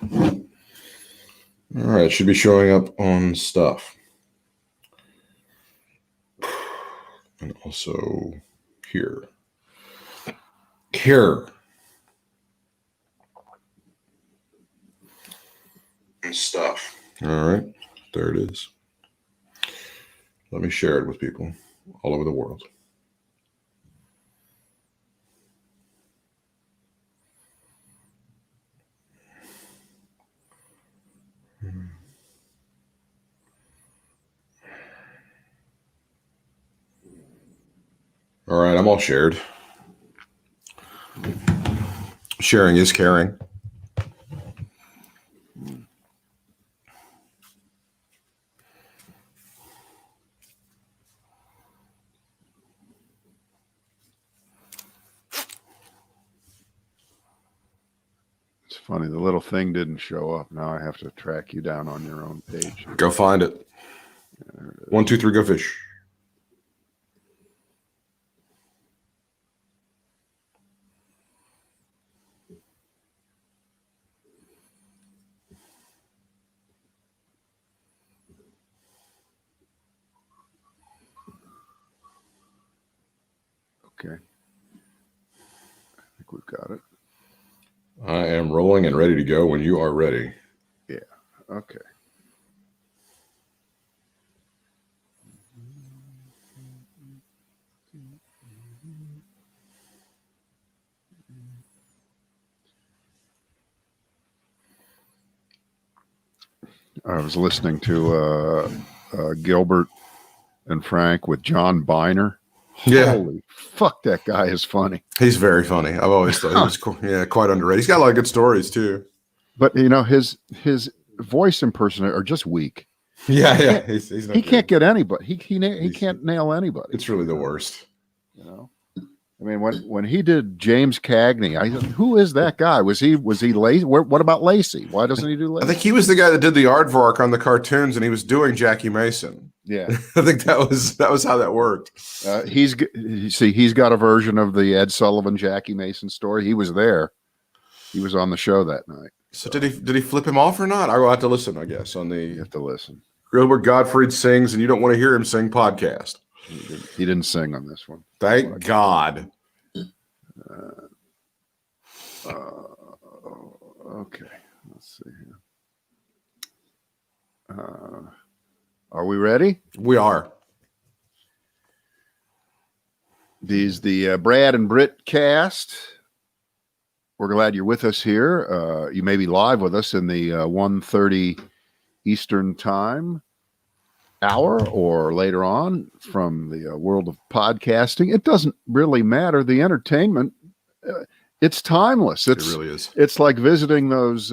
All right, it should be showing up on stuff. And also here. And stuff. All right, there it is. Let me share it with people all over the world. All right, I'm all shared. Sharing is caring. It's funny, the little thing didn't show up. Now I have to track you down on your own page. Go find it. 1, 2, 3, go fish. Okay. I think we've got it. I am rolling and ready to go when you are ready. Yeah. Okay. I was listening to Gilbert and Frank with John Biner. Yeah. Holy fuck, that guy is funny. He's very funny. I've always thought he was quite underrated. He's got a lot of good stories too. But his voice impersonators are just weak. Yeah. He can't get anybody. He can't nail anybody. It's really the worst. I mean, when he did James Cagney, I said, who is that guy? Was he Lacey? What about Lacey? Why doesn't he do Lacey? I think he was the guy that did the aardvark on the cartoons, and he was doing Jackie Mason. Yeah, I think that was how that worked. He's got a version of the Ed Sullivan Jackie Mason story. He was there. He was on the show that night. So did he flip him off or not? I will have to listen, I guess, on the You have to listen. Gilbert Gottfried Sings and You Don't Want to Hear Him Sing podcast. He didn't sing on this one. Thank God. Okay, let's see here. Are we ready? We are. These the Brad and Britt cast. We're glad you're with us here. You may be live with us in the 1:30 Eastern Time hour or later on from the world of podcasting. It doesn't really matter. The entertainment, it's timeless. It really is. It's like visiting those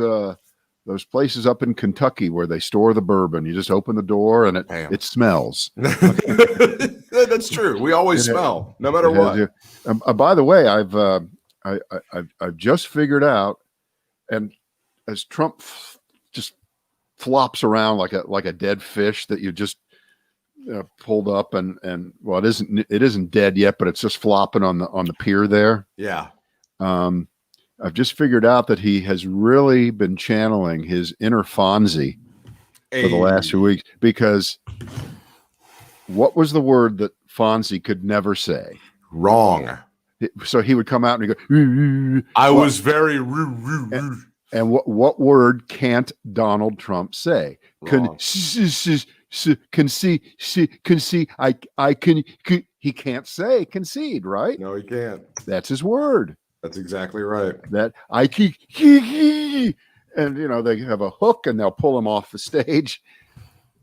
places up in Kentucky where they store the bourbon. You just open the door and it smells. That's true. We always smell, no matter what. By the way, I've just figured out, and as Trump just flops around like a dead fish that you just pulled up and well, it isn't dead yet, but it's just flopping on the pier there. Yeah. I've just figured out that he has really been channeling his inner Fonzie for the last few weeks, because what was the word that Fonzie could never say? Wrong. So he would come out and he'd go, I was very and what word can't Donald Trump say? He can't say concede, right? No, he can't. That's his word. That's exactly right. That and they have a hook and they'll pull him off the stage,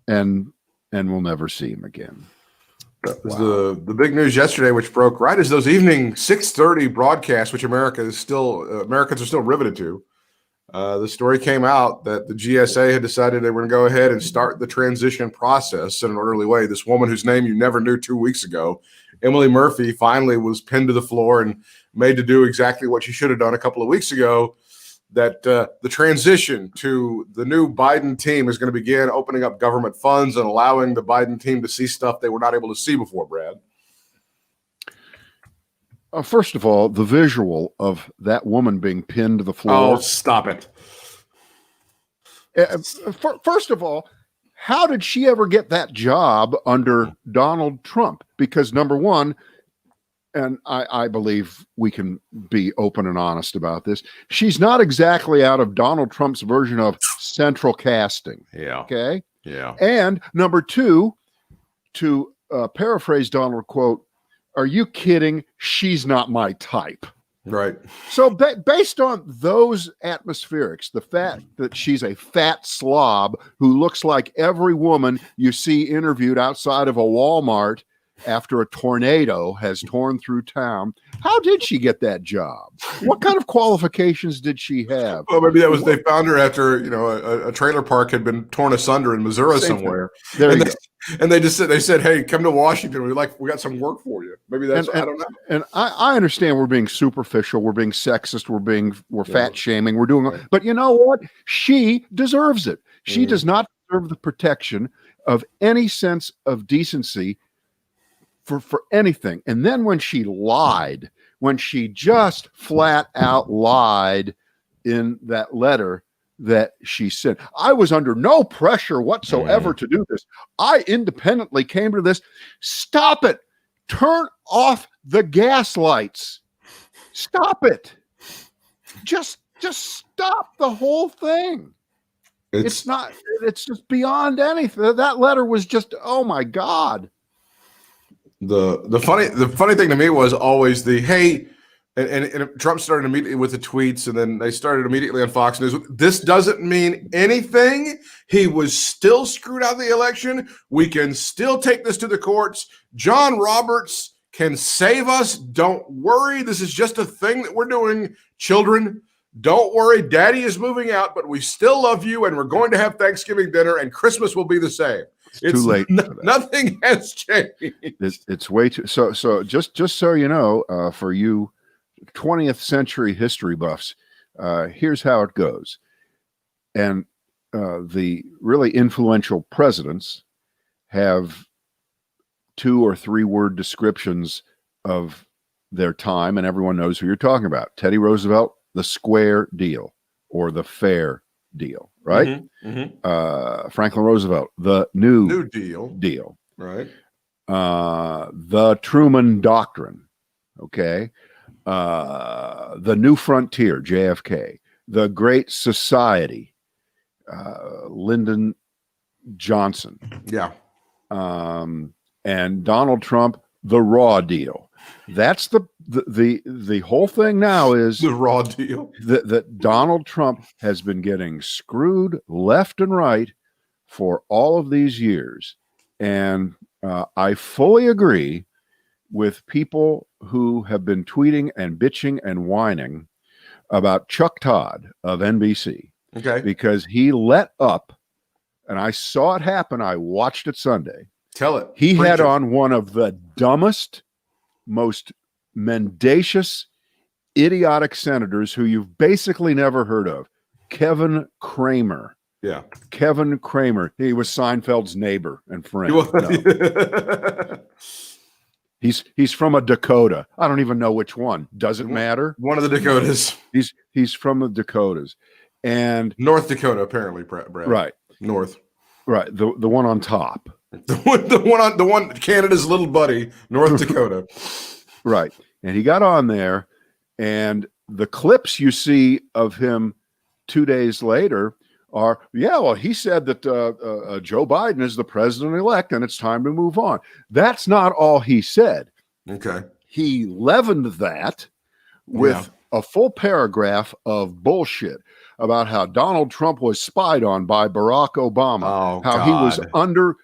and we'll never see him again. That was the big news yesterday, which broke right as those evening 6:30 broadcasts, which Americans are still riveted to. The story came out that the GSA had decided they were going to go ahead and start the transition process in an orderly way. This woman whose name you never knew 2 weeks ago, Emily Murphy, finally was pinned to the floor and made to do exactly what she should have done a couple of weeks ago, that the transition to the new Biden team is going to begin opening up government funds and allowing the Biden team to see stuff they were not able to see before, Brad. First of all, the visual of that woman being pinned to the floor. Oh, stop it. First of all, how did she ever get that job under Donald Trump? Because number one, and I believe we can be open and honest about this, she's not exactly out of Donald Trump's version of central casting. Yeah. Okay. Yeah. And number two, to paraphrase Donald, quote, "Are you kidding? She's not my type." Right. So based on those atmospherics, the fact that she's a fat slob who looks like every woman you see interviewed outside of a Walmart after a tornado has torn through town, how did she get that job? What kind of qualifications did she have? Well, maybe that was they found her after a trailer park had been torn asunder in Missouri somewhere. There you go. And they said, "Hey, come to Washington. We got some work for you." Maybe that's I don't know. And I understand we're being superficial, we're being sexist, we're fat shaming, we're doing, right. But you know what? She deserves it. She does not deserve the protection of any sense of decency for anything. And then when she lied, when she just flat out lied in that letter that she sent, I was under no pressure whatsoever to do this. I independently came to this. Stop it. Turn off the gas lights. Stop it. Just stop the whole thing. It's just beyond anything. That letter was just, oh my God. The funny thing to me was always the hey, and Trump started immediately with the tweets, and then they started immediately on Fox News. This doesn't mean anything. He was still screwed out of the election. We can still take this to the courts. John Roberts can save us. Don't worry. This is just a thing that we're doing. Children, don't worry. Daddy is moving out, but we still love you, and we're going to have Thanksgiving dinner, and Christmas will be the same. It's too late. Nothing has changed. It's way too. So just so you know, for you 20th century history buffs, here's how it goes. And the really influential presidents have 2 or 3 word descriptions of their time, and everyone knows who you're talking about. Teddy Roosevelt, the square deal or the fair deal. Right? Franklin Roosevelt, the new deal. Right. The Truman Doctrine. Okay. The New Frontier, JFK. The Great Society, Lyndon Johnson. Yeah. And Donald Trump, the raw deal. That's the whole thing now is the raw deal that Donald Trump has been getting screwed left and right for all of these years. And I fully agree with people who have been tweeting and bitching and whining about Chuck Todd of NBC. Okay. Because he let up, and I saw it happen. I watched it Sunday. Tell it. He had on one of the dumbest, most mendacious, idiotic senators who you've basically never heard of, Kevin Kramer. Yeah. Kevin Kramer. He was Seinfeld's neighbor and friend. No. He's from a Dakota. I don't even know which one. Doesn't matter. One of the Dakotas. He's from the Dakotas. And North Dakota, apparently, Brad. Right. North. Right. The one on top. The one Canada's little buddy, North Dakota. Right. And he got on there, and the clips you see of him 2 days later are, he said that Joe Biden is the president-elect and it's time to move on. That's not all he said. Okay. He leavened that with a full paragraph of bullshit about how Donald Trump was spied on by Barack Obama, how he was under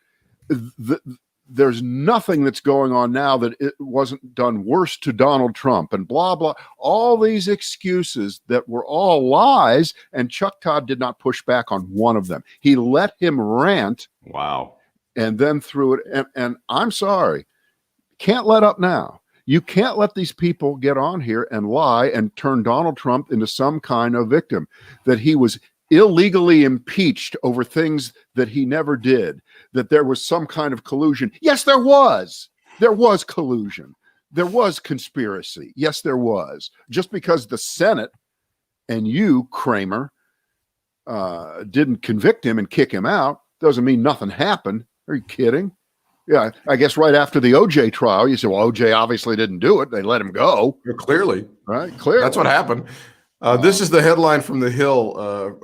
there's nothing that's going on now that it wasn't done worse to Donald Trump and blah, blah, all these excuses that were all lies. And Chuck Todd did not push back on one of them. He let him rant. Wow. And then threw it. And I'm sorry, can't let up now. You can't let these people get on here and lie and turn Donald Trump into some kind of victim, that he was illegally impeached over things that he never did, that there was some kind of collusion. Yes, there was. There was collusion. There was conspiracy. Yes, there was. Just because the Senate and you, Kramer, didn't convict him and kick him out doesn't mean nothing happened. Are you kidding? Yeah, I guess right after the OJ trial, you say, well, OJ obviously didn't do it. They let him go. Clearly. Right? Clearly. That's what happened. This is the headline from the Hill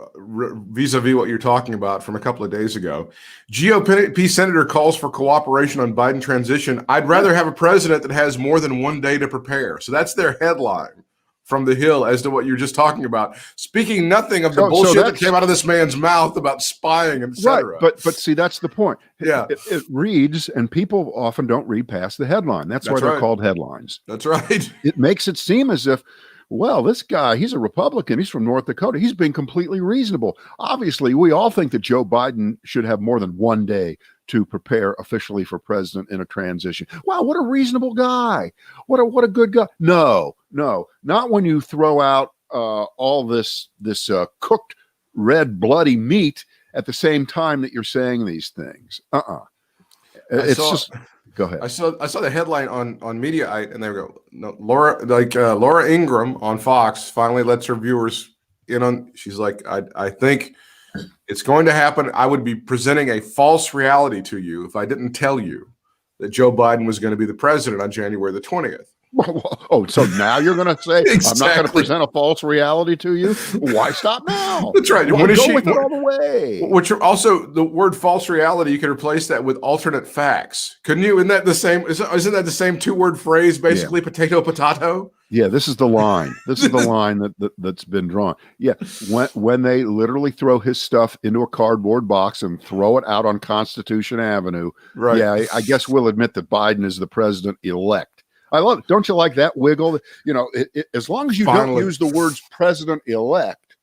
vis-a-vis what you're talking about from a couple of days ago. GOP senator calls for cooperation on Biden transition. I'd rather have a president that has more than one day to prepare. So that's their headline from the Hill as to what you're just talking about. Speaking nothing of the bullshit that came out of this man's mouth about spying, etc. Right, but see, that's the point. Yeah. It reads, and people often don't read past the headline. That's why they're called headlines. That's right. It makes it seem as if, well, this guy, he's a Republican. He's from North Dakota. He's being completely reasonable. Obviously, we all think that Joe Biden should have more than one day to prepare officially for president in a transition. Wow, what a reasonable guy. What a good guy. No, not when you throw out all this cooked red bloody meat at the same time that you're saying these things. Go ahead. I saw the headline on Mediaite, and they go, no, Laura Ingraham on Fox finally lets her viewers in on. She's like, I think it's going to happen. I would be presenting a false reality to you if I didn't tell you that Joe Biden was going to be the president on January the 20th. Oh, so now you're going to say, Exactly. I'm not going to present a false reality to you? Why stop now? That's right. Well, go with it all the way. Which also, the word false reality, you could replace that with alternate facts. Couldn't you? Isn't that the same? Isn't that the same two-word phrase, basically, potato? Yeah, this is the line. This is the line that's been drawn. Yeah, when they literally throw his stuff into a cardboard box and throw it out on Constitution Avenue, right? Yeah, I guess we'll admit that Biden is the president-elect. I love it. Don't you like that wiggle? You know, as long as you don't use the words president-elect,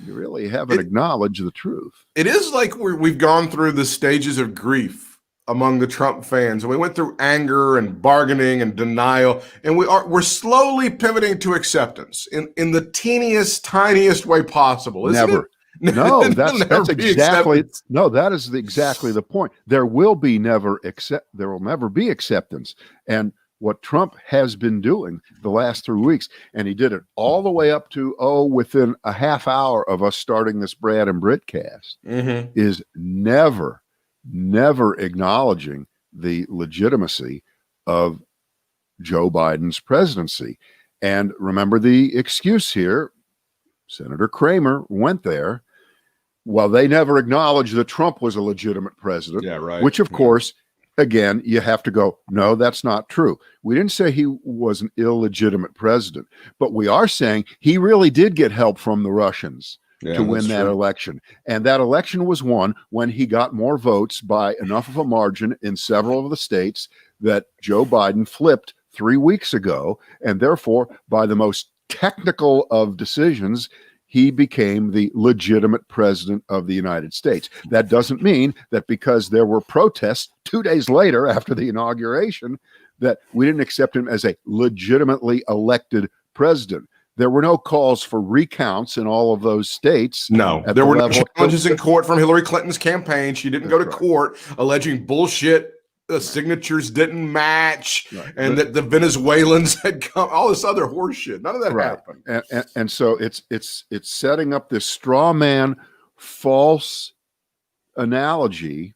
you really haven't acknowledged the truth. It is like we've gone through the stages of grief among the Trump fans, and we went through anger and bargaining and denial, and we're slowly pivoting to acceptance in the teeniest, tiniest way possible. Isn't Never. It? No, that's exactly no. That is exactly the point. There will never be acceptance. And what Trump has been doing the last 3 weeks, and he did it all the way up to within a half hour of us starting this Brad and Britt cast, is never acknowledging the legitimacy of Joe Biden's presidency. And remember the excuse here. Senator Kramer went there. Well, they never acknowledged that Trump was a legitimate president. Yeah, right. Which, of course, again, you have to go, no, that's not true. We didn't say he was an illegitimate president, but we are saying he really did get help from the Russians to win that election. And that election was won when he got more votes by enough of a margin in several of the states that Joe Biden flipped 3 weeks ago. And therefore, by the most technical of decisions, he became the legitimate president of the United States. That doesn't mean that because there were protests 2 days later after the inauguration that we didn't accept him as a legitimately elected president. There were no calls for recounts in all of those states. No, there were no challenges in court from Hillary Clinton's campaign. She didn't go to court alleging bullshit. The signatures didn't match, and that the Venezuelans had come. All this other horse shit. None of that happened. And so it's setting up this straw man, false analogy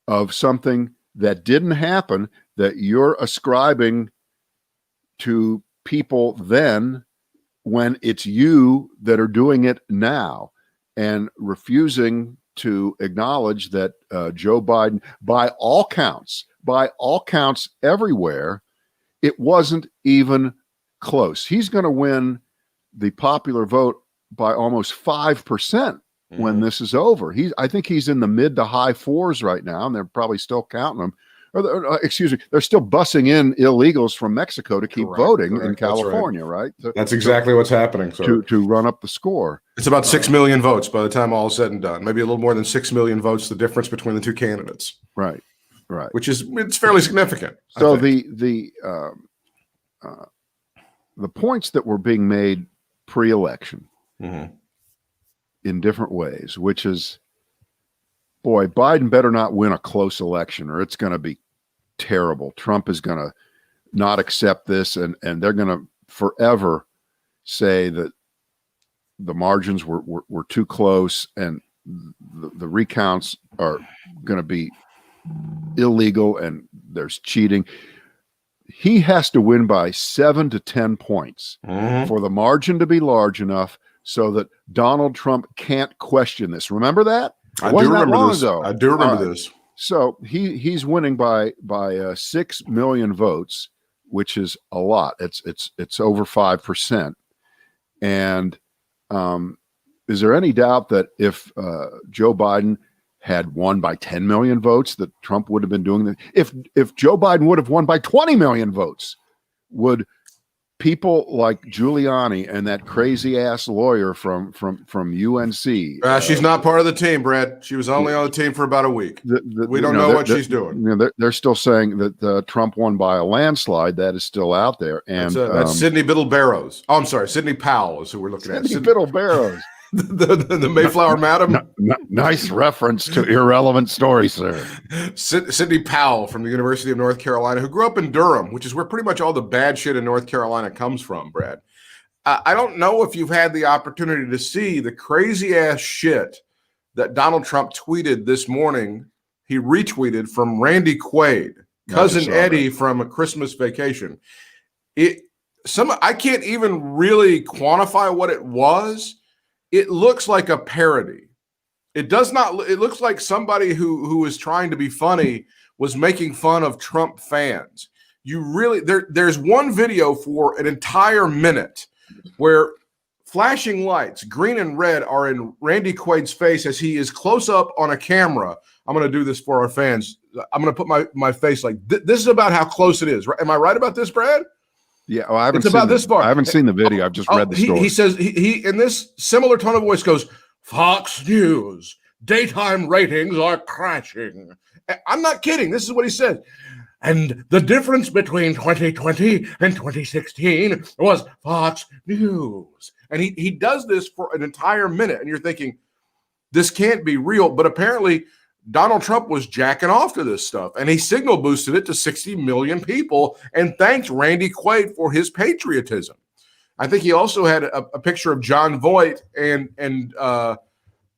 of something that didn't happen that you're ascribing to people then, when it's you that are doing it now, and refusing to acknowledge that Joe Biden, by all counts everywhere, it wasn't even close. He's going to win the popular vote by almost 5% when this is over. I think he's in the mid to high fours right now, and they're probably still counting them. They're still busing in illegals from Mexico to keep voting in California, right? That's exactly what's happening. So to run up the score. It's about 6 million votes by the time all is said and done. Maybe a little more than 6 million votes, the difference between the two candidates. Right. It's fairly significant. So the points that were being made pre-election in different ways, which is, boy, Biden better not win a close election or it's going to be terrible. Trump is going to not accept this, and they're going to forever say that the margins were too close, and the recounts are going to be illegal, and there's cheating. He has to win by 7 to 10 points for the margin to be large enough so that Donald Trump can't question this. Remember that? I do remember this. I do remember this. So he's winning by 6 million votes, which is a lot. It's over 5%. And is there any doubt that if Joe Biden had won by 10 million votes, that Trump would have been doing that? If Joe Biden would have won by 20 million votes, would people like Giuliani and that crazy ass lawyer from UNC? She's not part of the team, Brett. She was only on the team for about a week. We don't know what she's doing. They're still saying that Trump won by a landslide. That is still out there. And that's Sidney Biddle-Barrows. Oh, I'm sorry, Sidney Powell is who we're looking at. Sidney Biddle-Barrows. the Mayflower Madam. Nice reference to irrelevant story, sir. Sidney Powell from the University of North Carolina, who grew up in Durham, which is where pretty much all the bad shit in North Carolina comes from, Brad. I don't know if you've had the opportunity to see the crazy ass shit that Donald Trump tweeted this morning. He retweeted from Randy Quaid, cousin Eddie from A Christmas Vacation. I can't even really quantify what it was. It looks like a parody. It does not. It looks like somebody who is trying to be funny was making fun of Trump fans. There's one video for an entire minute where flashing lights, green and red, are in Randy Quaid's face as he is close up on a camera. I'm going to do this for our fans. I'm going to put my face like this is about how close it is. Am I right about this, Brad? Yeah, well, I haven't seen the video. I've just read the story. He says he in this similar tone of voice goes, "Fox News daytime ratings are crashing." I'm not kidding. This is what he said. And the difference between 2020 and 2016 was Fox News. And he does this for an entire minute, and you're thinking, this can't be real. But apparently, Donald Trump was jacking off to this stuff, and he signal boosted it to 60 million people and thanked Randy Quaid for his patriotism. I think he also had a picture of John Voight and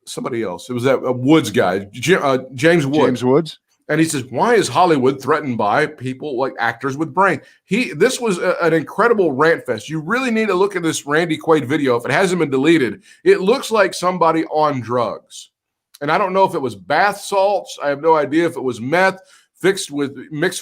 somebody else. It was that Woods guy, James Woods. James Woods. And he says, why is Hollywood threatened by people like actors with brain? This was an incredible rant fest. You really need to look at this Randy Quaid video. If it hasn't been deleted, it looks like somebody on drugs. And I don't know if it was bath salts. I have no idea if it was meth mixed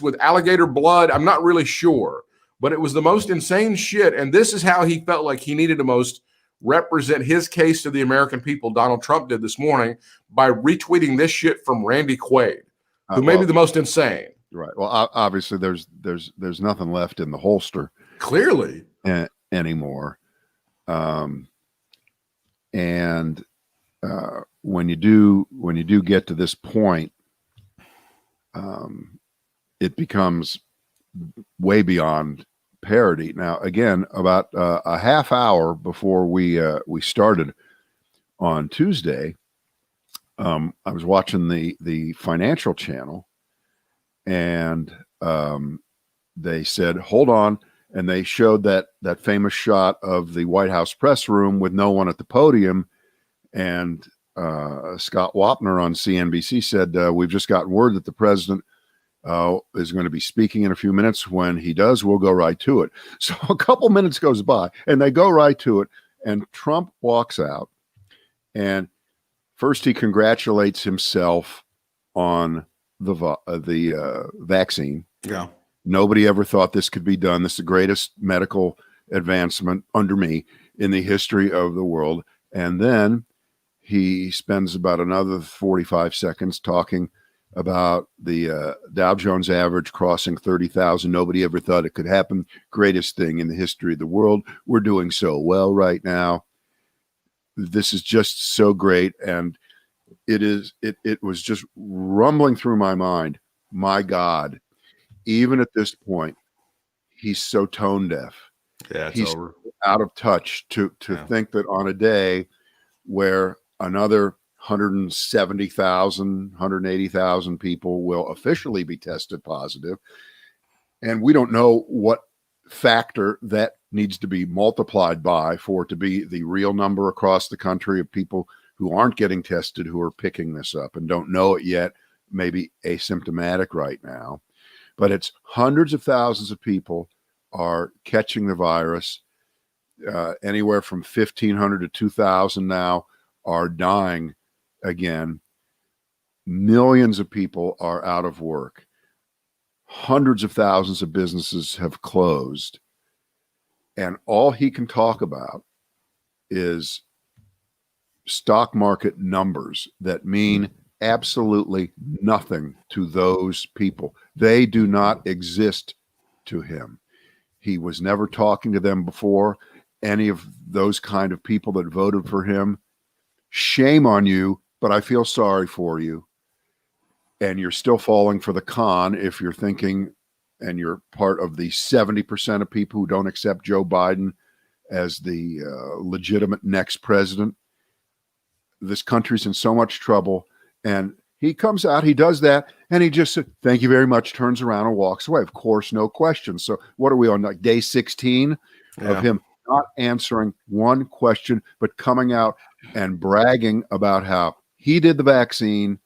with alligator blood. I'm not really sure. But it was the most insane shit. And this is how he felt like he needed to most represent his case to the American people. Donald Trump did this morning by retweeting this shit from Randy Quaid, who may be the most insane. Right. Well, obviously, there's nothing left in the holster. Clearly. Anymore. When you do get to this point, it becomes way beyond parody. Now, again, about a half hour before we started on Tuesday, I was watching the Financial Channel, and they said, "Hold on," and they showed that famous shot of the White House press room with no one at the podium, and Scott Wapner on CNBC said, "We've just gotten word that the president is going to be speaking in a few minutes. When he does, we'll go right to it." So a couple minutes goes by, and they go right to it, and Trump walks out, and first he congratulates himself on the vaccine. Yeah. Nobody ever thought this could be done. This is the greatest medical advancement under me in the history of the world. And then he spends about another 45 seconds talking about the Dow Jones average crossing 30,000. Nobody ever thought it could happen. Greatest thing in the history of the world. We're doing so well right now. This is just so great. And it was just rumbling through my mind. My God, even at this point, he's so tone deaf. Yeah, he's over. Out of touch to think that on a day where another 170,000, 180,000 people will officially be tested positive. And we don't know what factor that needs to be multiplied by for it to be the real number across the country of people who aren't getting tested, who are picking this up and don't know it yet, maybe asymptomatic right now. But it's hundreds of thousands of people are catching the virus. Anywhere from 1,500 to 2,000 now are dying again. Millions of people are out of work. Hundreds of thousands of businesses have closed. And all he can talk about is stock market numbers that mean absolutely nothing to those people. They do not exist to him. He was never talking to them before. Any of those kind of people that voted for him, shame on you, but I feel sorry for you. And you're still falling for the con if you're thinking, and you're part of the 70% of people who don't accept Joe Biden as the legitimate next president. This country's in so much trouble. And he comes out, he does that, and he just said, thank you very much, turns around and walks away. Of course, no question. So what are we on, like day 16 of him not answering one question, but coming out and bragging about how he did the vaccine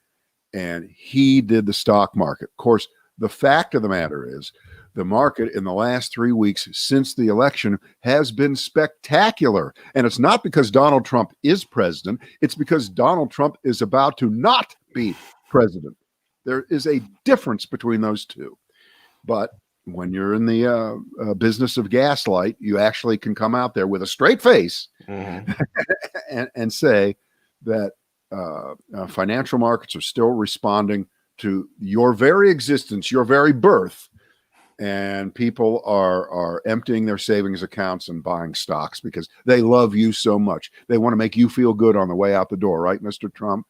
and he did the stock market. Of course, the fact of the matter is the market in the last 3 weeks since the election has been spectacular. And it's not because Donald Trump is president. It's because Donald Trump is about to not be president. There is a difference between those two. But when you're in the business of gaslight, you actually can come out there with a straight face and say that financial markets are still responding to your very existence, your very birth, and people are emptying their savings accounts and buying stocks because they love you so much. They want to make you feel good on the way out the door, right, Mr. Trump?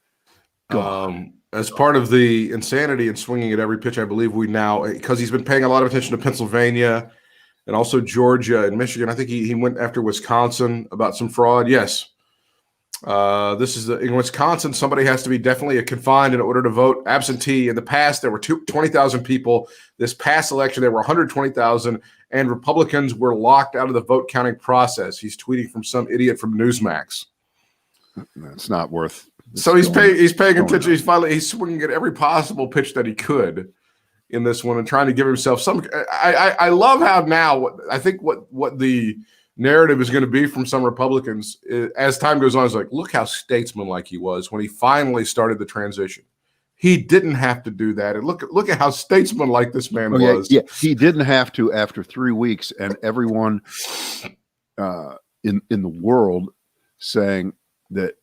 As part of the insanity and swinging at every pitch, I believe we now, because he's been paying a lot of attention to Pennsylvania and also Georgia and Michigan. I think he went after Wisconsin about some fraud. Yes. This is in Wisconsin, somebody has to be definitely confined in order to vote absentee. In the past, there were 20,000 people. This past election, there were 120,000, and Republicans were locked out of the vote counting process. He's tweeting from some idiot from Newsmax. That's not worth. So he's paying attention. He's swinging at every possible pitch that he could in this one and trying to give himself some. I love how now I think what the narrative is going to be from some Republicans as time goes on is like, look how statesmanlike he was when he finally started the transition. He didn't have to do that. And look at how statesmanlike this man was. Yeah, he didn't have to after 3 weeks, and everyone in the world saying that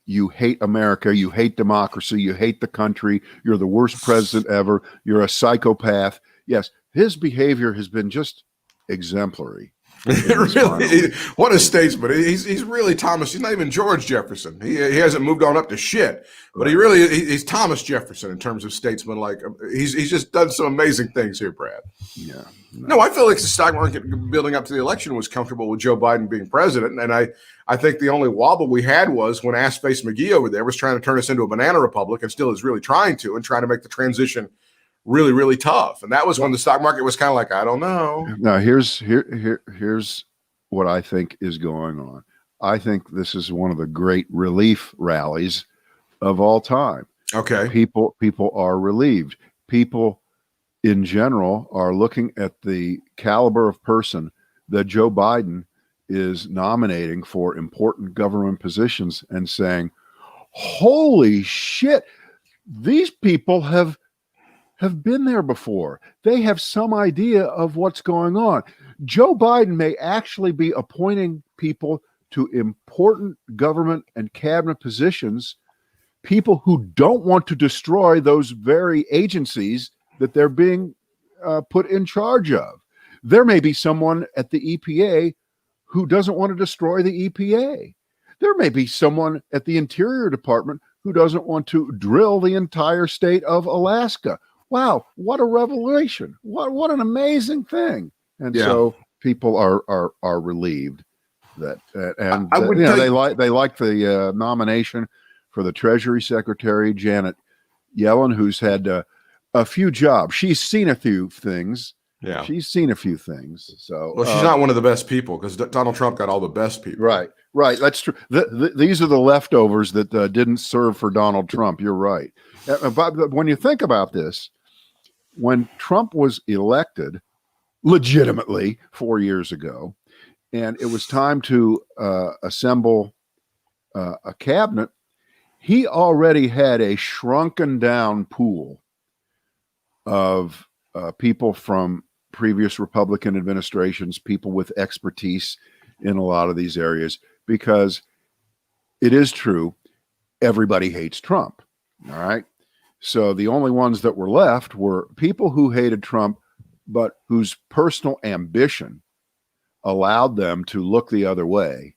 you hate America, you hate democracy, you hate the country, you're the worst president ever, you're a psychopath. Yes, his behavior has been just exemplary. Really, what a statesman. He's really Thomas. He's not even George Jefferson. He hasn't moved on up to shit, but he's Thomas Jefferson in terms of statesman. Like he's just done some amazing things here, Brad. Yeah. No, I feel like the stock market building up to the election was comfortable with Joe Biden being president, and I think the only wobble we had was when Ass-Face McGee over there was trying to turn us into a banana republic, and still is really trying to make the transition really, really tough. And that was when the stock market was kind of like, I don't know. Now, here's what I think is going on. I think this is one of the great relief rallies of all time. Okay. People are relieved. People in general are looking at the caliber of person that Joe Biden is nominating for important government positions and saying, holy shit, these people have been there before. They have some idea of what's going on. Joe Biden may actually be appointing people to important government and cabinet positions, people who don't want to destroy those very agencies that they're being put in charge of. There may be someone at the EPA who doesn't want to destroy the EPA. There may be someone at the Interior Department who doesn't want to drill the entire state of Alaska. Wow, what a revelation. What an amazing thing. And so people are relieved that they like the nomination for the Treasury Secretary, Janet Yellen, who's had a few jobs. She's seen a few things, Yeah. She's seen a few things. So, well, she's not one of the best people because Donald Trump got all the best people. Right. That's true. These are the leftovers that didn't serve for Donald Trump. You're right. But when you think about this, when Trump was elected legitimately 4 years ago, and it was time to assemble a cabinet, he already had a shrunken down pool of people from previous Republican administrations, people with expertise in a lot of these areas, because it is true, everybody hates Trump. All right. So the only ones that were left were people who hated Trump, but whose personal ambition allowed them to look the other way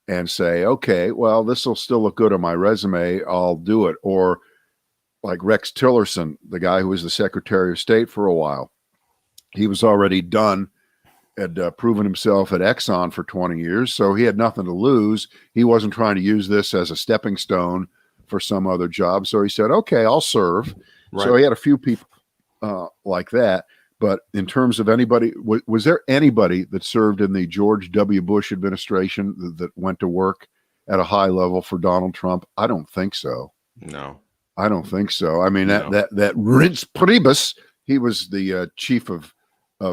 and say, okay, well, this will still look good on my resume. I'll do it. Or like Rex Tillerson, the guy who was the Secretary of State for a while, he was already done, had proven himself at Exxon for 20 years. So he had nothing to lose. He wasn't trying to use this as a stepping stone for some other job. So he said, okay, I'll serve. Right. So he had a few people like that. But in terms of anybody, was there anybody that served in the George W. Bush administration that went to work at a high level for Donald Trump? I don't think so. No, I don't think so. I mean, that Reince Priebus, he was the chief of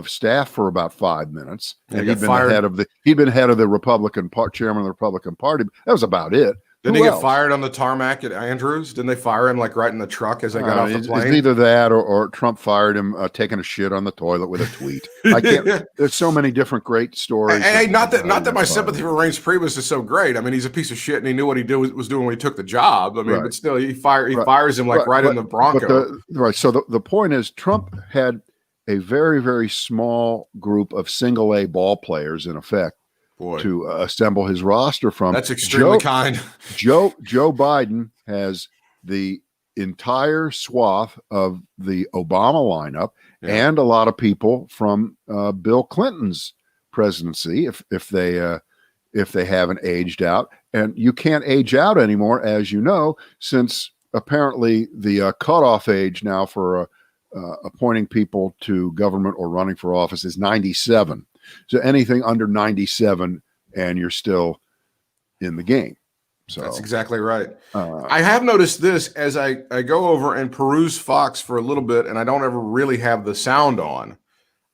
staff for about 5 minutes, and he'd been head of the Republican chairman of the Republican Party. That was about it. Didn't he get fired on the tarmac at Andrews? Didn't they fire him like right in the truck as they got off the plane? It's either that or Trump fired him taking a shit on the toilet with a tweet. I can't. There's so many different great stories. Hey, not that my sympathy for Reince Priebus is so great. I mean, he's a piece of shit, and he knew what he was doing when he took the job. I mean, but still, he fires him like right in the Bronco. So the point is, Trump had a very, very small group of single A ball players, in effect, to assemble his roster from. That's extremely kind. Joe Biden has the entire swath of the Obama lineup and a lot of people from Bill Clinton's presidency, if they haven't aged out. And you can't age out anymore, as you know, since apparently the cutoff age now for appointing people to government or running for office is 97. So anything under 97 and you're still in the game. So that's exactly right. I have noticed this as I go over and peruse Fox for a little bit, and I don't ever really have the sound on.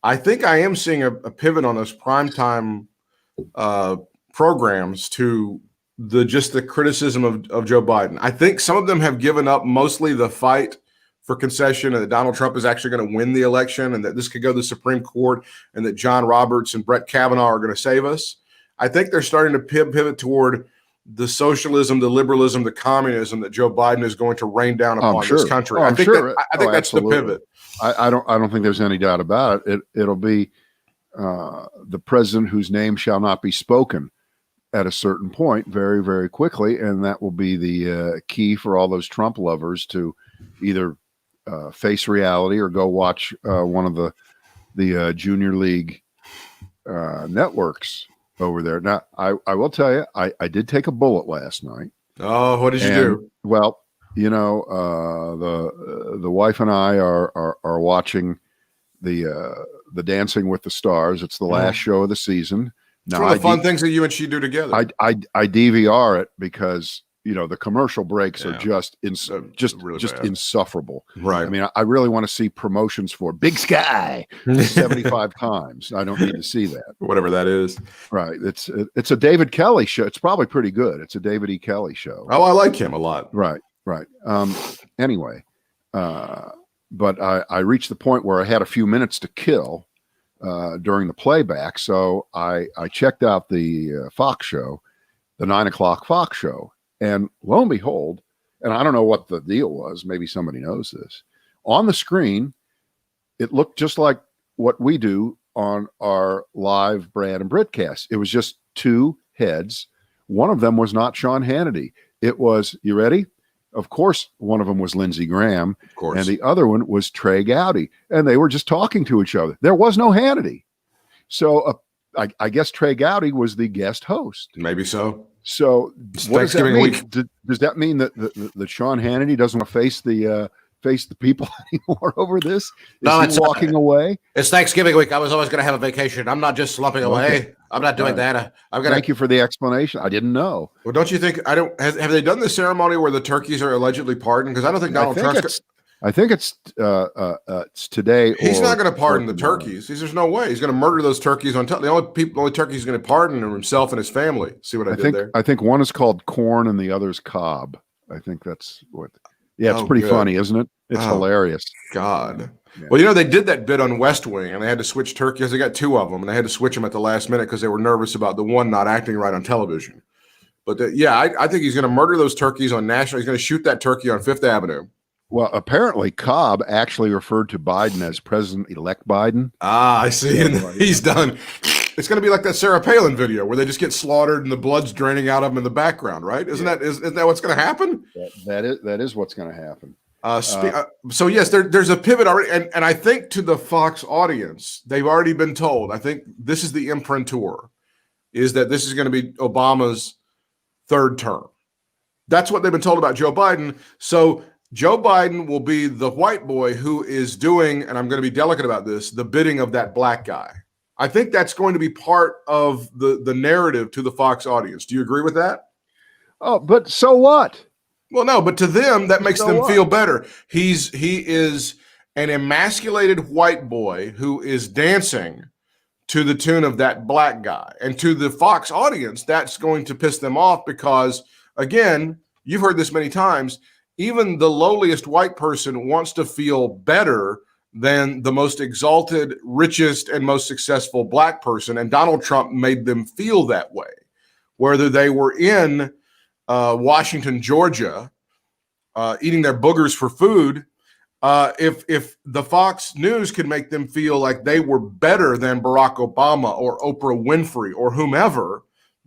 I think I am seeing a pivot on those primetime programs to the criticism of Joe Biden. I think some of them have given up mostly the fight for concession and that Donald Trump is actually going to win the election and that this could go to the Supreme Court and that John Roberts and Brett Kavanaugh are going to save us. I think they're starting to pivot toward the socialism, the liberalism, the communism that Joe Biden is going to rain down upon this country. I think that's absolutely. the pivot. I don't think there's any doubt about it. It'll be the president whose name shall not be spoken at a certain point very, very quickly. And that will be the key for all those Trump lovers to either face reality or go watch one of the junior league networks over there. Now, I will tell you, I did take a bullet last night. Oh, what did you do? Well, you know, the wife and I are watching the Dancing with the Stars. It's the last show of the season. Now, one of the fun things that you and she do together. I DVR it because the commercial breaks are just insufferable. Right. I mean, I really want to see promotions for Big Sky 75 times. I don't need to see that. Whatever that is. Right. It's a David Kelly show. It's probably pretty good. It's a David E. Kelly show. Oh, I like him a lot. Right. Anyway, but I reached the point where I had a few minutes to kill during the playback. So I checked out the Fox show, the 9 o'clock Fox show. And lo and behold, and I don't know what the deal was, maybe somebody knows this, on the screen, it looked just like what we do on our live Brad and Britt cast. It was just two heads. One of them was not Sean Hannity. It was, you ready? Of course, one of them was Lindsey Graham, of course, and the other one was Trey Gowdy. And they were just talking to each other. There was no Hannity. So I guess Trey Gowdy was the guest host. Maybe so. So what does that mean? Does that mean that Sean Hannity doesn't want to face the face the people anymore over this? Is No, he walking away? It's Thanksgiving week. I was always going to have a vacation. I'm not just slumping away. I'm not doing that. I'm going. Thank you for the explanation. I didn't know. Well, don't you think? Have they done the ceremony where the turkeys are allegedly pardoned? Because I don't think Donald Trump's. I think it's today. He's not going to pardon the turkeys. There's no way he's going to murder those turkeys on. The only turkey he's going to pardon are himself and his family. See what I did there? I think one is called corn and the other's cob. I think that's what. Yeah, it's pretty funny, isn't it? It's hilarious. God. Yeah. Well, they did that bit on West Wing, and they had to switch turkeys. They got two of them, and they had to switch them at the last minute because they were nervous about the one not acting right on television. But I think he's going to murder those turkeys on national. He's going to shoot that turkey on Fifth Avenue. Well, apparently Cobb actually referred to Biden as President-elect Biden. Ah, I see. And he's done. It's going to be like that Sarah Palin video where they just get slaughtered and the blood's draining out of them in the background, right? Isn't that what's going to happen? That is what's going to happen. So yes, there's a pivot already, and I think to the Fox audience, they've already been told. I think this is the imprinteur, is that this is going to be Obama's third term. That's what they've been told about Joe Biden. So Joe Biden will be the white boy who is doing, and I'm going to be delicate about this, the bidding of that black guy. I think that's going to be part of the narrative to the Fox audience. Do you agree with that? Oh, but so what? Well, no, but to them, that makes them feel better. He is an emasculated white boy who is dancing to the tune of that black guy. And to the Fox audience, that's going to piss them off because, again, you've heard this many times, even the lowliest white person wants to feel better than the most exalted, richest, and most successful black person. And Donald Trump made them feel that way, whether they were in Washington, Georgia, eating their boogers for food. If the Fox News could make them feel like they were better than Barack Obama or Oprah Winfrey or whomever,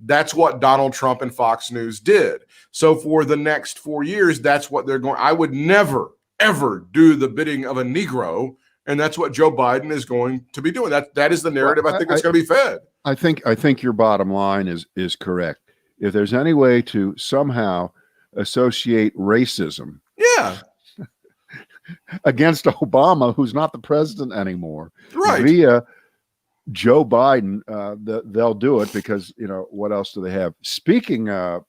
that's what Donald Trump and Fox News did. So for the next 4 years, that's what they're going. I would never, ever do the bidding of a Negro, and that's what Joe Biden is going to be doing. That is the narrative. I think it's going to be fed. I think your bottom line is correct. If there's any way to somehow associate racism, against Obama, who's not the president anymore, right, via Joe Biden, they'll do it because what else do they have? Speaking of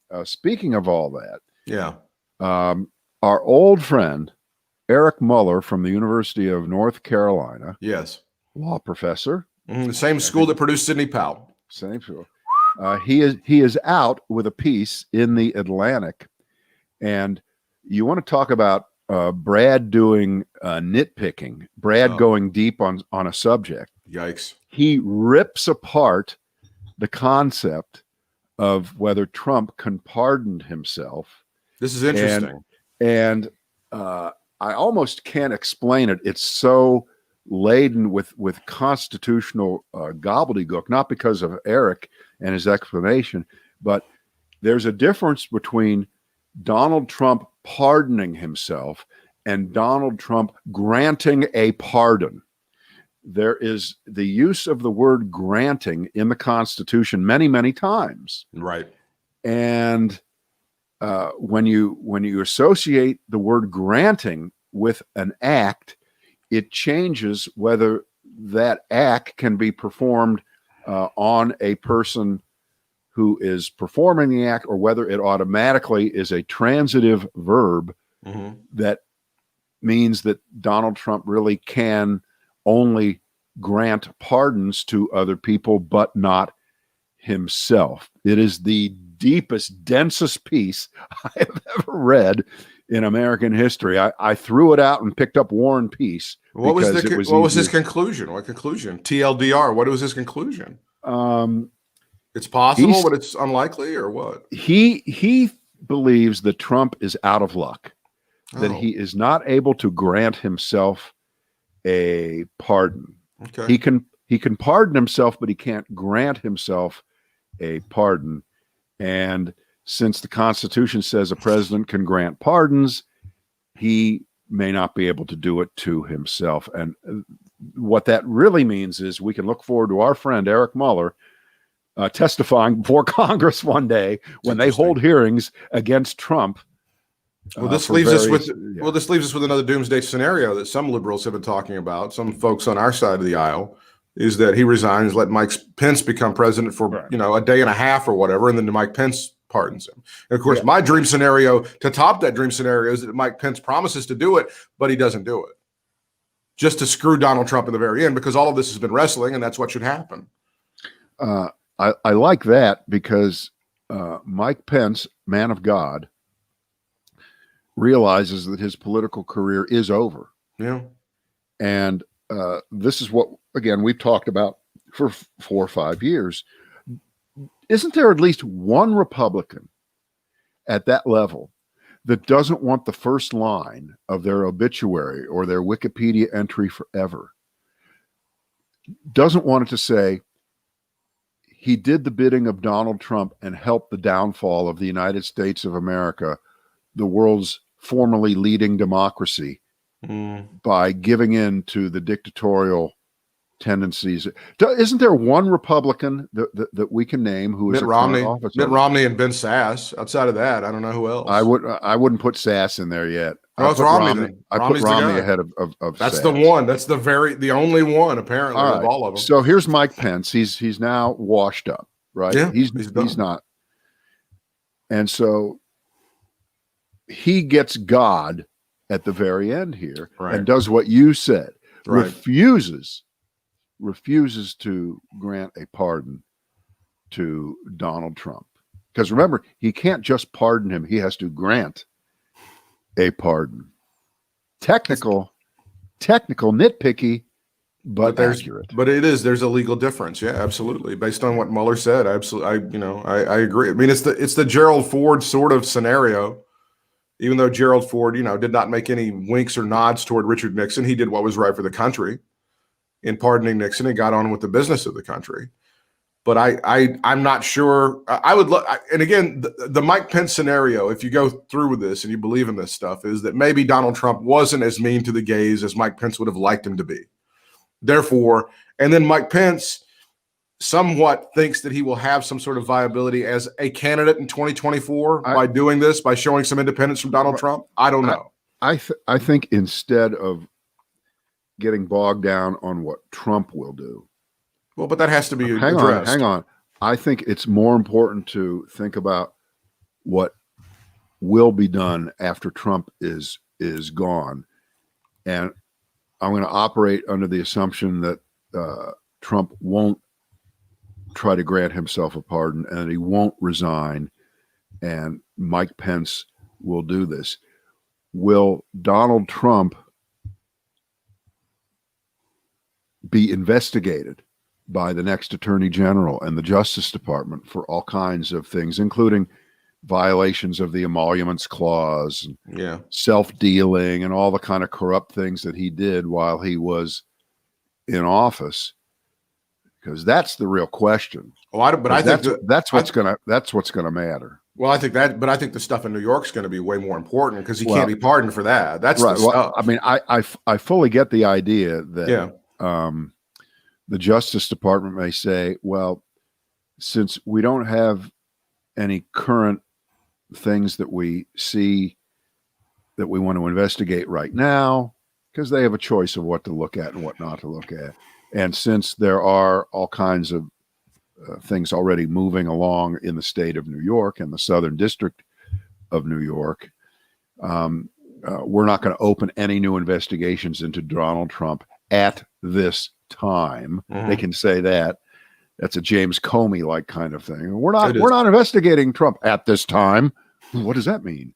all that, our old friend Eric Muller from the University of North Carolina, law professor, the same school that produced Sidney Powell, same school. He is out with a piece in the Atlantic, and you want to talk about Brad doing nitpicking, Brad going deep on a subject. Yikes. He rips apart the concept of whether Trump can pardon himself. This is interesting. And I almost can't explain it. It's so laden with constitutional gobbledygook, not because of Eric and his explanation, but there's a difference between Donald Trump pardoning himself and Donald Trump granting a pardon. There is the use of the word granting in the Constitution many, many times. Right. And when you associate the word granting with an act, it changes whether that act can be performed on a person who is performing the act, or whether it automatically is a transitive verb that means that Donald Trump really can only grant pardons to other people, but not himself. It is the deepest, densest piece I have ever read in American history. I threw it out and picked up War and Peace. What was his conclusion? What conclusion? TLDR. What was his conclusion? It's possible, but it's unlikely, or what? He believes that Trump is out of luck, that he is not able to grant himself a pardon. Okay. He can pardon himself, but he can't grant himself a pardon. And since the Constitution says a president can grant pardons, he may not be able to do it to himself. And what that really means is we can look forward to our friend Eric Muller testifying before Congress one day when they hold hearings against Trump Well, this for leaves us various- with yeah. well, this leaves us with another doomsday scenario that some liberals have been talking about. Some folks on our side of the aisle is that he resigns, let Mike Pence become president for Right. a day and a half or whatever, and then Mike Pence pardons him. And of course, Yeah. my dream scenario to top that dream scenario is that Mike Pence promises to do it, but he doesn't do it, just to screw Donald Trump in the very end, because all of this has been wrestling, and that's what should happen. I like that because Mike Pence, man of God, realizes that his political career is over. Yeah. And this is what, again, we've talked about for 4 or 5 years. Isn't there at least one Republican at that level that doesn't want the first line of their obituary or their Wikipedia entry forever? Doesn't want it to say, he did the bidding of Donald Trump and helped the downfall of the United States of America, the world's formerly leading democracy, by giving in to the dictatorial tendencies. Isn't there one Republican that we can name who is Mitt Romney, office? Mitt Romney, and Ben Sass. Outside of that, I don't know who else. I wouldn't put Sass in there yet. Well, it's Romney then. I put Romney's the Romney guy. ahead of That's Sass. the one. That's the only one apparently All of right. all of them. So here's Mike Pence. He's now washed up, right? Yeah, he's done. not. And so he gets God at the very end here, Right. and does what you said. Right. Refuses to grant a pardon to Donald Trump. Because remember, he can't just pardon him, he has to grant a pardon. Technical, nitpicky, but accurate. But there's a legal difference. Yeah, absolutely. Based on what Mueller said, I agree. I mean, it's the Gerald Ford sort of scenario. Even though Gerald Ford, did not make any winks or nods toward Richard Nixon, he did what was right for the country in pardoning Nixon and got on with the business of the country. But I'm not sure. I would look, and again, the Mike Pence scenario, if you go through with this and you believe in this stuff, is that maybe Donald Trump wasn't as mean to the gays as Mike Pence would have liked him to be. Therefore, and then Mike Pence somewhat thinks that he will have some sort of viability as a candidate in 2024 by doing this, by showing some independence from Donald Trump. I don't know. I think instead of getting bogged down on what Trump will do. Well, but that has to be addressed. Hang on. I think it's more important to think about what will be done after Trump is gone. And I'm going to operate under the assumption that Trump won't try to grant himself a pardon and he won't resign, and Mike Pence will do this. Will Donald Trump be investigated by the next Attorney General and the Justice Department for all kinds of things, including violations of the Emoluments Clause, self-dealing, and all the kind of corrupt things that he did while he was in office? Because that's the real question. I think that's what's gonna matter. Well, I think the stuff in New York's going to be way more important because he can't be pardoned for that. That's right. The stuff. I mean, I fully get the idea that the Justice Department may say, well, since we don't have any current things that we see that we want to investigate right now, because they have a choice of what to look at and what not to look at. And since there are all kinds of things already moving along in the state of New York and the Southern District of New York, we're not going to open any new investigations into Donald Trump at this time. They can say that. That's a James Comey-like kind of thing. We're not investigating Trump at this time. What does that mean?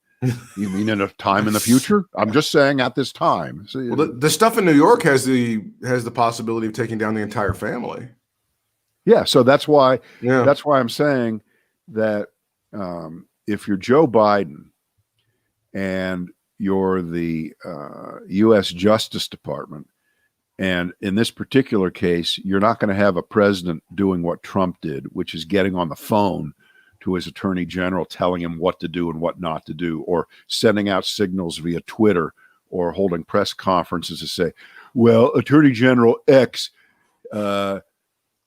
You mean in a time in the future? I'm just saying at this time. So, well, the stuff in New York has the possibility of taking down the entire family. Yeah, so that's why I'm saying that if you're Joe Biden and you're the U.S. Justice Department, and in this particular case, you're not going to have a president doing what Trump did, which is getting on the phone to his attorney general, telling him what to do and what not to do, or sending out signals via Twitter, or holding press conferences to say, well, Attorney General X,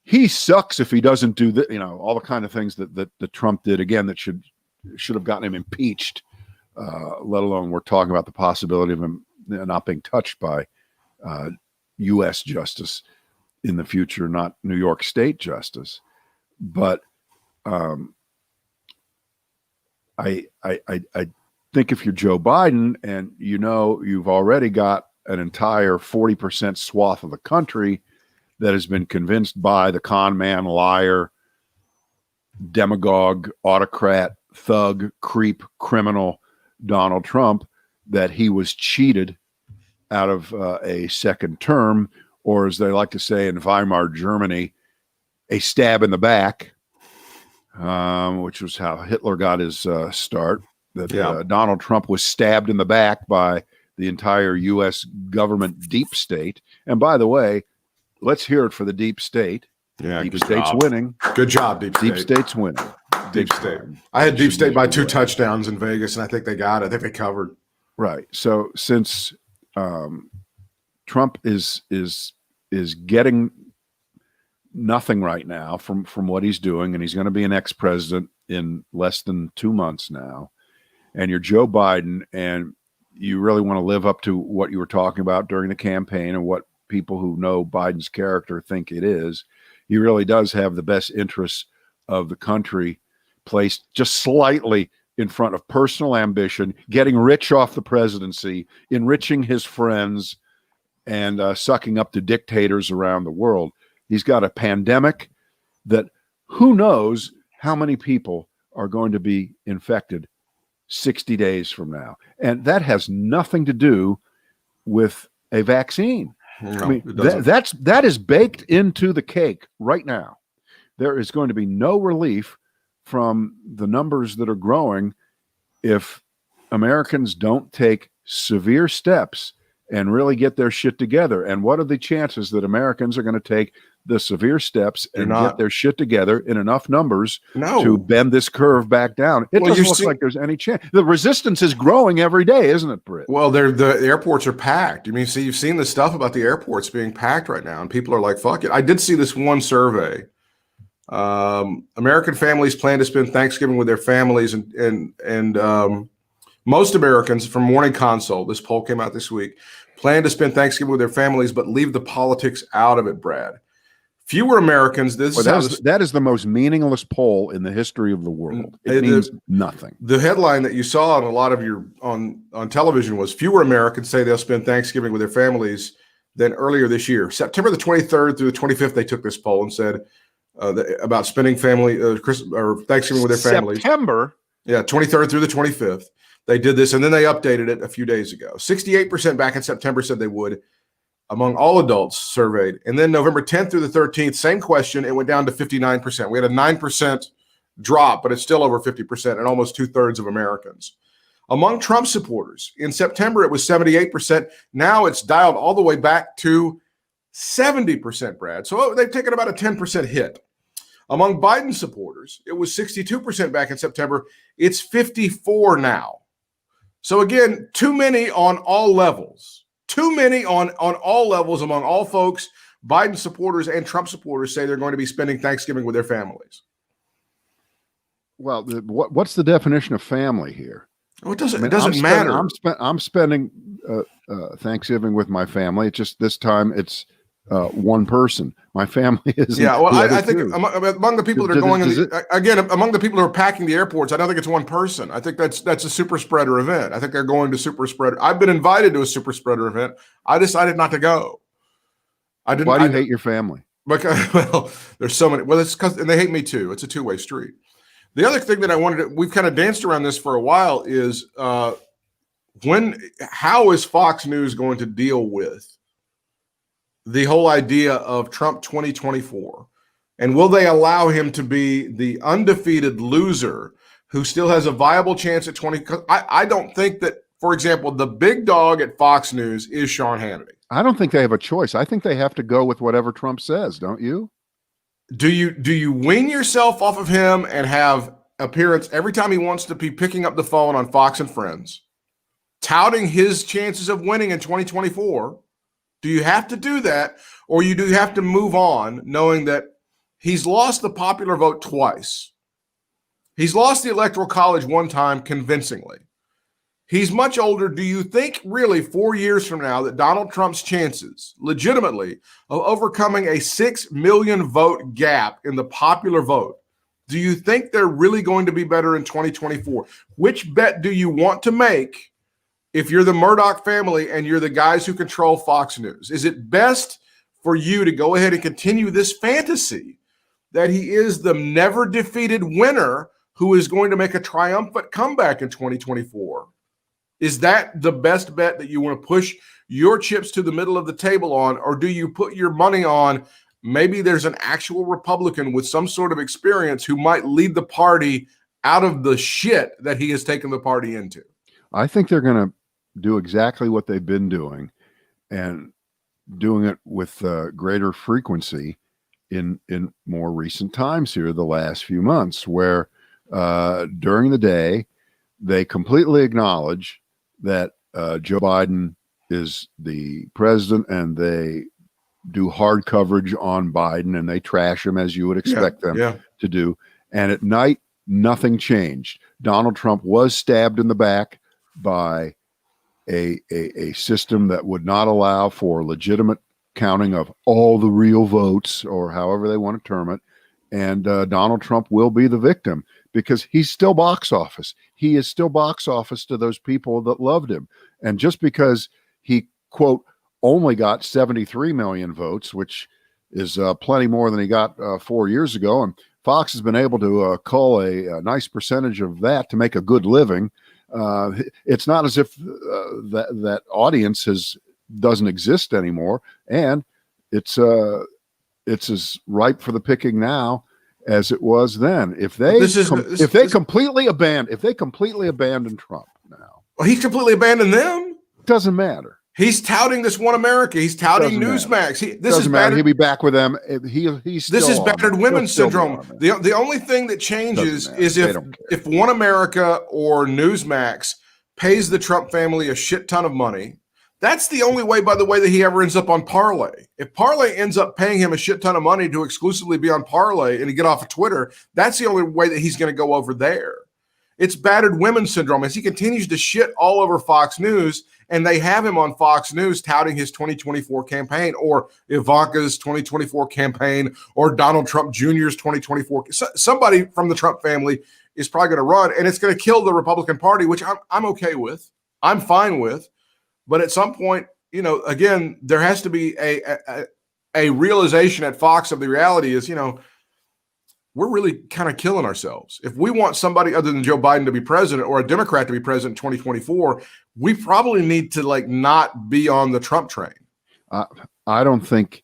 he sucks if he doesn't do that. All the kind of things that Trump did, again, that should have gotten him impeached let alone we're talking about the possibility of him not being touched by U.S. justice in the future, not New York State justice. But I think if you're Joe Biden and you've already got an entire 40% swath of the country that has been convinced by the con man, liar, demagogue, autocrat, thug, creep, criminal Donald Trump that he was cheated out of a second term, or as they like to say in Weimar Germany, a stab in the back, which was how Hitler got his start, that Donald Trump was stabbed in the back by the entire U.S. government deep state. And by the way, let's hear it for the deep state. Yeah, deep state's winning. Good job, deep state. Deep state's winning. Deep state. I had deep state by 2 touchdowns in Vegas, and I think they got it. I think they covered. Right. So since Trump is getting nothing right now from what he's doing, and he's going to be an ex-president in less than 2 months now, and you're Joe Biden, and you really want to live up to what you were talking about during the campaign and what people who know Biden's character think it is, he really does have the best interests of the country placed just slightly in front of personal ambition, getting rich off the presidency, enriching his friends, and sucking up to dictators around the world. He's got a pandemic that who knows how many people are going to be infected 60 days from now. And that has nothing to do with a vaccine. No, I mean, that is baked into the cake right now. There is going to be no relief from the numbers that are growing if Americans don't take severe steps and really get their shit together. And what are the chances that Americans are going to take the severe steps and get their shit together in enough numbers to bend this curve back down? It doesn't look like there's any chance. The resistance is growing every day, isn't it, Britt? Well, the airports are packed. I mean, see, you've seen the stuff about the airports being packed right now, and people are like, fuck it. I did see this one survey. American families plan to spend Thanksgiving with their families, and most Americans from Morning Consult, this poll came out this week, plan to spend Thanksgiving with their families, but leave the politics out of it, Brad. Fewer Americans. That is the most meaningless poll in the history of the world. It means nothing. The headline that you saw on a lot of your on television was fewer Americans say they'll spend Thanksgiving with their families than earlier this year. September the 23rd through the 25th, they took this poll and said about spending Christmas or Thanksgiving with their families. September, 23rd through the 25th. They did this, and then they updated it a few days ago. 68% back in September said they would, among all adults surveyed. And then November 10th through the 13th, same question, it went down to 59%. We had a 9% drop, but it's still over 50% and almost 2/3 of Americans. Among Trump supporters, in September, it was 78%. Now it's dialed all the way back to 70%, Brad. So they've taken about a 10% hit. Among Biden supporters, it was 62% back in September. It's 54% now. So again, too many on all levels. Too many on all levels among all folks. Biden supporters and Trump supporters say they're going to be spending Thanksgiving with their families. Well, what's the definition of family here? Well, it doesn't matter. I'm spending Thanksgiving with my family. It's just this time it's one person. My family is. Yeah, well, I think among the people that are going among the people who are packing the airports, I don't think it's one person. I think that's a super spreader event. I think they're going to super spreader. I've been invited to a super spreader event. I decided not to go. I didn't. Why do you hate your family? Because there's so many. Well, it's because and they hate me too. It's a two-way street. The other thing that I wanted to, we've kind of danced around this for a while, is how is Fox News going to deal with the whole idea of Trump 2024? And will they allow him to be the undefeated loser who still has a viable chance at 20? I don't think that, for example, the big dog at Fox News is Sean Hannity. I don't think they have a choice. I think they have to go with whatever Trump says, don't you? Do you wean yourself off of him and have appearance every time he wants to be picking up the phone on Fox and Friends, touting his chances of winning in 2024? Do you have to do that, or do you have to move on knowing that he's lost the popular vote twice? He's lost the Electoral College one time convincingly. He's much older. Do you think really 4 years from now that Donald Trump's chances legitimately of overcoming a 6 million vote gap in the popular vote, do you think they're really going to be better in 2024? Which bet do you want to make if you're the Murdoch family and you're the guys who control Fox News? Is it best for you to go ahead and continue this fantasy that he is the never defeated winner who is going to make a triumphant comeback in 2024? Is that the best bet that you want to push your chips to the middle of the table on, or do you put your money on maybe there's an actual Republican with some sort of experience who might lead the party out of the shit that he has taken the party into? I think they're going to do exactly what they've been doing, and doing it with greater frequency in more recent times here, the last few months, where during the day they completely acknowledge that Joe Biden is the president, and they do hard coverage on Biden, and they trash him as you would expect them to do. And at night, nothing changed. Donald Trump was stabbed in the back by a system that would not allow for legitimate counting of all the real votes, or however they want to term it. And Donald Trump will be the victim, because he's still box office. He is still box office to those people that loved him. And just because he, quote, only got 73 million votes, which is plenty more than he got 4 years ago, and Fox has been able to cull a nice percentage of that to make a good living. It's not as if that audience doesn't exist anymore, and it's as ripe for the picking now as it was then. If they completely abandon Trump now, well, he's completely abandoned them. Doesn't matter. He's touting this One America. He's touting Newsmax. This is battered. He'll be back with them. This is battered women syndrome. The only thing that changes is if One America or Newsmax pays the Trump family a shit ton of money. That's the only way, by the way, that he ever ends up on Parlay. If Parlay ends up paying him a shit ton of money to exclusively be on Parlay and to get off of Twitter, that's the only way that he's going to go over there. It's battered women syndrome as he continues to shit all over Fox News, and they have him on Fox News touting his 2024 campaign, or Ivanka's 2024 campaign, or Donald Trump Jr.'s 2024. Somebody from the Trump family is probably going to run, and it's going to kill the Republican Party, which I'm okay with. I'm fine with. But at some point, again, there has to be a realization at Fox of the reality is, we're really kind of killing ourselves. If we want somebody other than Joe Biden to be president, or a Democrat to be president in 2024, we probably need to not be on the Trump train. I don't think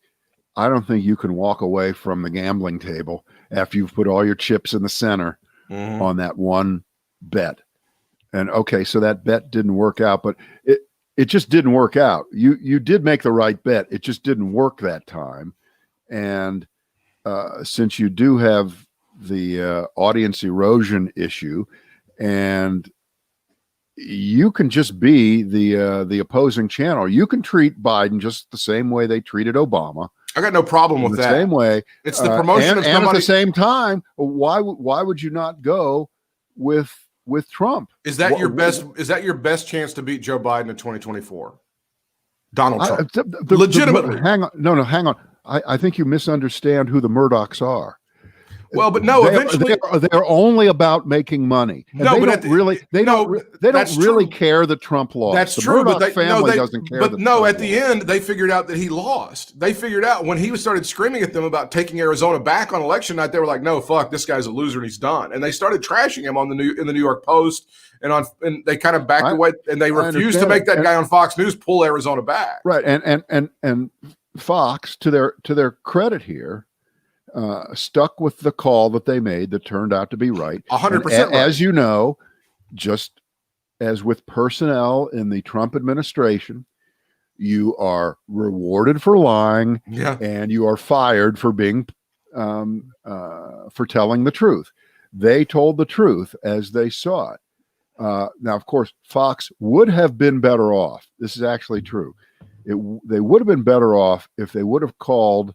you can walk away from the gambling table after you've put all your chips in the center on that one bet. And okay, so that bet didn't work out, but it just didn't work out. You did make the right bet. It just didn't work that time. And since you do have the audience erosion issue, and you can just be the opposing channel. You can treat Biden just the same way they treated Obama. I got no problem with that. Same way. It's the promotion of somebody. And at the same time, why would you not go with Trump? Is that your best? Is that your best chance to beat Joe Biden in 2024? Donald Trump. Legitimately. Hang on. I think you misunderstand who the Murdochs are. Well, but no, eventually they're only about making money. And no, they but they don't really care that Trump lost. That's the true, Murdoch but family doesn't care. But no, at the end, they figured out that he lost. They figured out when he started screaming at them about taking Arizona back on election night, they were like, "No, fuck, this guy's a loser and he's done." And they started trashing him in the New York Post, and they kind of backed away, and they refused to make that guy on Fox News pull Arizona back. Right, and Fox, to their credit here, stuck with the call that they made that turned out to be right. 100% right. As you know, just as with personnel in the Trump administration, you are rewarded for lying, and you are fired for being for telling the truth. They told the truth as they saw it. Now, of course, Fox would have been better off. This is actually true. They would have been better off if they would have called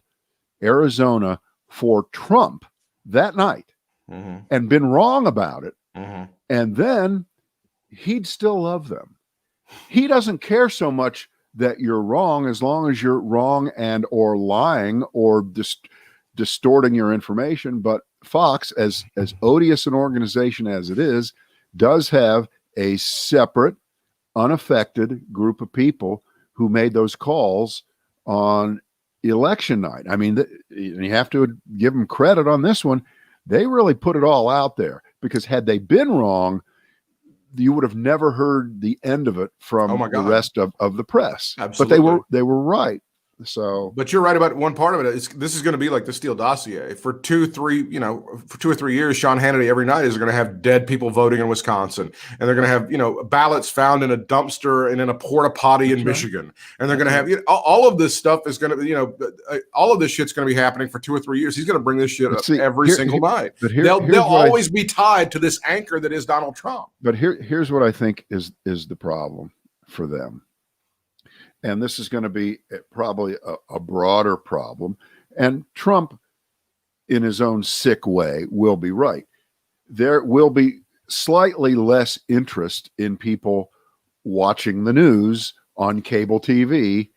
Arizona for Trump that night and been wrong about it, and then he'd still love them. He doesn't care so much that you're wrong, as long as you're wrong and or lying or distorting your information. But Fox, as odious an organization as it is, does have a separate, unaffected group of people who made those calls on election night. I mean, you have to give them credit on this one. They really put it all out there, because had they been wrong, you would have never heard the end of it from the rest of the press. Absolutely. But they were right. So, but you're right about one part of it. This is going to be like the Steele dossier for 2 or 3 years. Sean Hannity every night is going to have dead people voting in Wisconsin, and they're going to have ballots found in a dumpster and in a porta potty in Michigan, and they're going to have all of this stuff is going to all of this shit's going to be happening for 2 or 3 years. He's going to bring this shit up every single night. But they'll always be tied to this anchor that is Donald Trump. But here's what I think is the problem for them. And this is going to be probably a broader problem. And Trump, in his own sick way, will be right. There will be slightly less interest in people watching the news on cable TV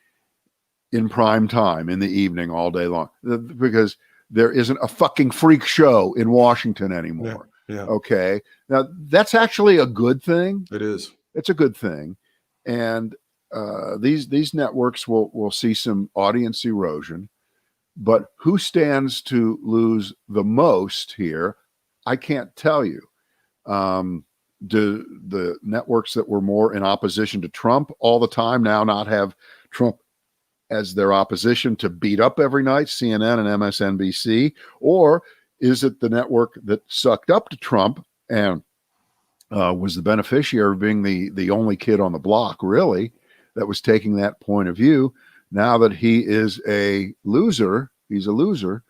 in prime time in the evening all day long, because there isn't a fucking freak show in Washington anymore. Yeah. Okay. Now, that's actually a good thing. It is. It's a good thing. And these networks will see some audience erosion, but who stands to lose the most here? I can't tell you. Do the networks that were more in opposition to Trump all the time now not have Trump as their opposition to beat up every night, CNN and MSNBC? Or is it the network that sucked up to Trump and was the beneficiary of being the only kid on the block, really, that was taking that point of view? Now that he is a loser, he's a loser,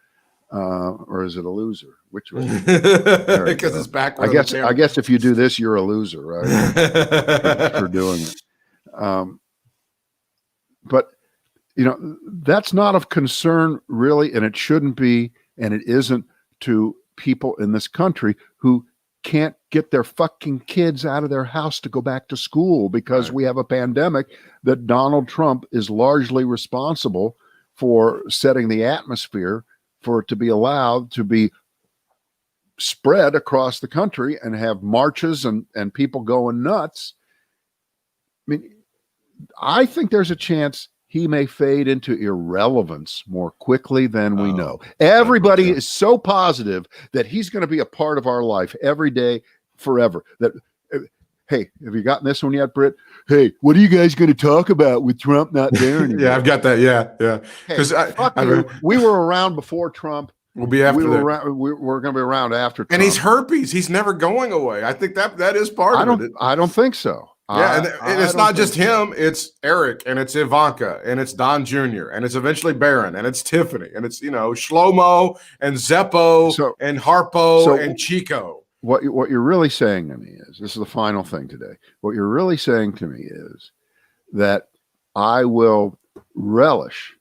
or is it a loser? Which way? Because it's backwards. I guess if you do this, you're a loser, right? for doing it. But that's not of concern, really, and it shouldn't be, and it isn't to people in this country who can't get their fucking kids out of their house to go back to school because we have a pandemic that Donald Trump is largely responsible for setting the atmosphere for it to be allowed to be spread across the country and have marches and people going nuts. I mean, I think there's a chance he may fade into irrelevance more quickly than we know. Everybody is so positive that he's going to be a part of our life every day, forever. That, hey, have you gotten this one yet, Britt? Hey, what are you guys going to talk about with Trump not there anymore? Yeah, I've got that. Yeah. Because we were around before Trump. We'll be after we're going to be around after Trump. And he's herpes. He's never going away. I think that is part of it. I don't think so. Yeah, and it's not just him. It's Eric, and it's Ivanka, and it's Don Jr., and it's eventually Barron, and it's Tiffany, and it's Shlomo, and Zeppo, and Harpo, and Chico. What you're really saying to me is, this is the final thing today. What you're really saying to me is that I will relish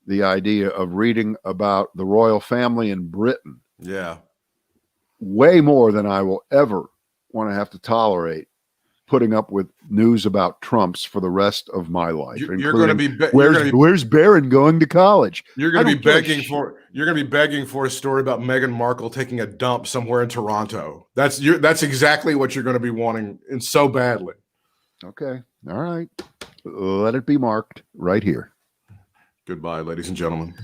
the idea of reading about the royal family in Britain. Yeah, way more than I will ever want to have to tolerate putting up with news about Trumps for the rest of my life. You're going to be where's Barron going to college? You're going to be begging for a story about Meghan Markle taking a dump somewhere in Toronto. That's exactly what you're going to be wanting, and so badly. Okay, all right. Let it be marked right here. Goodbye, ladies and gentlemen.